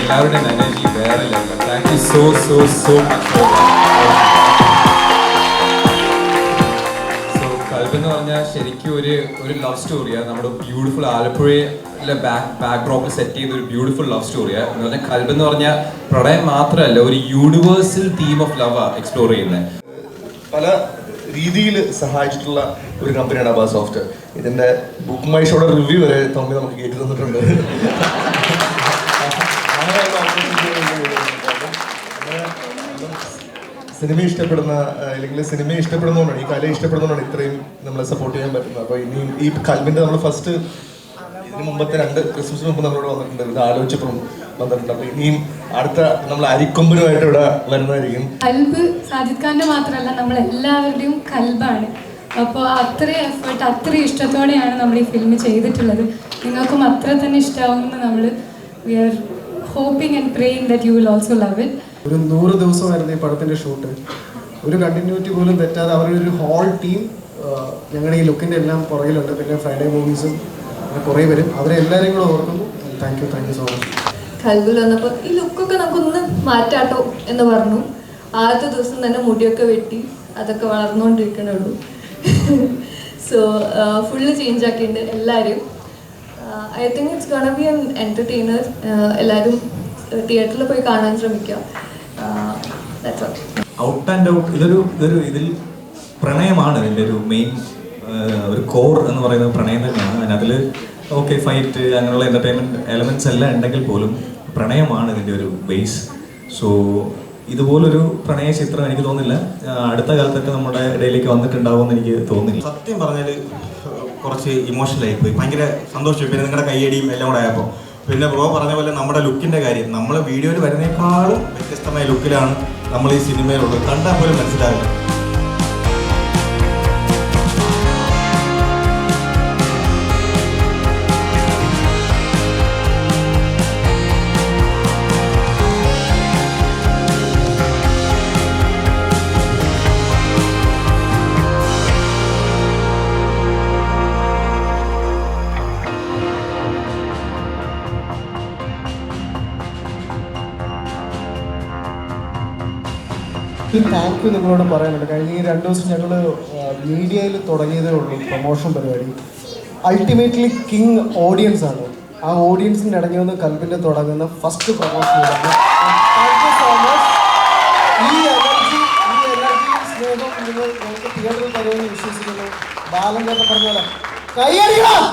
എല്ലാവരുടെയും എനർജി വേറെ level. Thank you so so so much. So കൽബ് എന്ന് പറഞ്ഞാൽ ശരിക്കും ഒരു ലവ് സ്റ്റോറിയാണ്. നമ്മുടെ ബ്യൂട്ടിഫുൾ ആലപ്പുഴയിലെ ബാക്ക്ഡ്രോപ്പിൽ സെറ്റ് ചെയ്ത ഒരു ബ്യൂട്ടിഫുൾ ലവ് സ്റ്റോറിയാണ്. എന്ന് പറഞ്ഞാൽ കൽബ് എന്ന് പറഞ്ഞാൽ പ്രണയം മാത്രമല്ല, ഒരു universal theme of love explore ചെയ്യുന്നത്. പല രീതിയിൽ സഹായിച്ചിട്ടുള്ള ഒരു കമ്പനിയാണ് അബാ സോഫ്റ്റ്. ഇതിന്റെ ബുക്ക് മൈ ഷോയുടെ റിവ്യൂ വരെ തമ്മിൽ നമുക്ക് കേട്ടു തന്നിട്ടുണ്ട്. സിനിമ ഇഷ്ടപ്പെടുന്ന അല്ലെങ്കിൽ സിനിമയെ ഇഷ്ടപ്പെടുന്നതുകൊണ്ടാണ്, ഈ കലയെ ഇഷ്ടപ്പെടുന്നതുകൊണ്ടാണ് ഇത്രയും നമ്മളെ സപ്പോർട്ട് ചെയ്യാൻ പറ്റുന്നത്. അപ്പോൾ ഇനിയും ഈ കൽബിന്റെ നമ്മൾ ഫസ്റ്റ് ഇതിന് മുമ്പത്തെ 2 ക്രിസ്മസിന് മുമ്പ് നമ്മളോട് വന്നിട്ടുണ്ട്, ഇത് ആലോചിച്ചപ്പോഴും വന്നിട്ടുണ്ട്. അപ്പോൾ ഇനിയും അടുത്ത നമ്മൾ അരിക്കൊമ്പനുമായിട്ട് ഇവിടെ വരുന്നതായിരിക്കും. കൽബ് സാജിദ് ഖാന്റെ മാത്രമല്ല, നമ്മളെല്ലാവരുടെയും കൽബാണ്. അപ്പോൾ അത്രയും എഫേർട്ട്, അത്രയും ഇഷ്ടത്തോടെയാണ് നമ്മൾ ഈ ഫിലിം ചെയ്തിട്ടുള്ളത്. നിങ്ങൾക്കും അത്ര തന്നെ ഇഷ്ടമാവുമെന്ന് നമ്മൾ we are hoping and praying that you will also love it. ഒരു 100 ദിവസമായിരുന്നു ഈ പടത്തിൻ്റെ ഷൂട്ട്. ഒരു കണ്ടിന്യൂറ്റി പോലും തെറ്റാതെ അവരുടെ ഒരു ഹോൾ ടീം ഞങ്ങളുടെ ഈ ലുക്കിൻ്റെ എല്ലാം പുറകിലുണ്ട്. പിന്നെ ഫ്രൈഡേ മൂവീസും കുറേ വരും. അവരെല്ലാവരെയും കൂടെ ഓർക്കുന്നു. Thank you so much. കൽബിൽ വന്നപ്പോൾ ഈ ലുക്കൊക്കെ നമുക്കൊന്ന് മാറ്റാട്ടോ എന്ന് പറഞ്ഞു. ആദ്യത്തെ ദിവസം തന്നെ മുടിയൊക്കെ വെട്ടി അതൊക്കെ വളർന്നുകൊണ്ടിരിക്കണുള്ളൂ. സോ ഫുള്ള് ചേഞ്ച് ആക്കിയിട്ടുണ്ട് എല്ലാവരും. I think it's gonna B N entertainer. എല്ലാവരും തിയേറ്ററിൽ പോയി കാണാൻ ശ്രമിക്കുക. ഔട്ട് ആൻഡ് ഔട്ട് ഇതിൽ പ്രണയമാണ് ഇതിൻ്റെ ഒരു മെയിൻ ഒരു കോർ എന്ന് പറയുന്നത് പ്രണയം തന്നെയാണ്. അതിൽ ഓക്കെ ഫൈറ്റ് അങ്ങനെയുള്ള എൻ്റർടൈൻമെൻറ്റ് എലമെൻറ്റ്സ് എല്ലാം ഉണ്ടെങ്കിൽ പോലും പ്രണയമാണ് ഇതിൻ്റെ ഒരു ബേസ്. സോ ഇതുപോലൊരു പ്രണയ ചിത്രം എനിക്ക് തോന്നുന്നില്ല അടുത്ത കാലത്തൊക്കെ നമ്മുടെ ഇടയിലേക്ക് വന്നിട്ടുണ്ടാവുമെന്ന് എനിക്ക് തോന്നുന്നില്ല. സത്യം പറഞ്ഞാൽ കുറച്ച് ഇമോഷണലായി പോയി, ഭയങ്കര സന്തോഷമായി. പിന്നെ നിങ്ങളുടെ കയ്യടിയും എല്ലാം കൂടെ ആയപ്പോൾ പിന്നെ ബ്രോ പറഞ്ഞ പോലെ നമ്മുടെ ലുക്കിൻ്റെ കാര്യം, നമ്മൾ വീഡിയോയിൽ വരുന്നേക്കാളും വ്യത്യസ്തമായ ലുക്കിലാണ് നമ്മൾ ഈ സിനിമയിലുള്ളത്. കണ്ടാൽ പോലും മനസ്സിലാവില്ല. താങ്ക് യു നിങ്ങളോട് പറയാനുണ്ട്. കഴിഞ്ഞ ഈ 2 ദിവസം ഞങ്ങൾ മീഡിയയിൽ തുടങ്ങിയതേ ഉള്ളൂ പ്രൊമോഷൻ പരിപാടി. അൾട്ടിമേറ്റ്ലി കിങ് ഓഡിയൻസ് ആണ്. ആ ഓഡിയൻസിൻ്റെ ഇടങ്ങി വന്ന് കൽബിൻ്റെ തുടങ്ങുന്ന first promotion. Thank you so much. ഈ എനർജി സ്നേഹം നിങ്ങൾ ഞങ്ങൾക്ക് തിയേറ്ററിൽ തരുമെന്ന് വിശ്വസിക്കുന്നു. ബാലൻ എന്നൊക്കെ പറഞ്ഞാൽ കൈയടിക്കണം.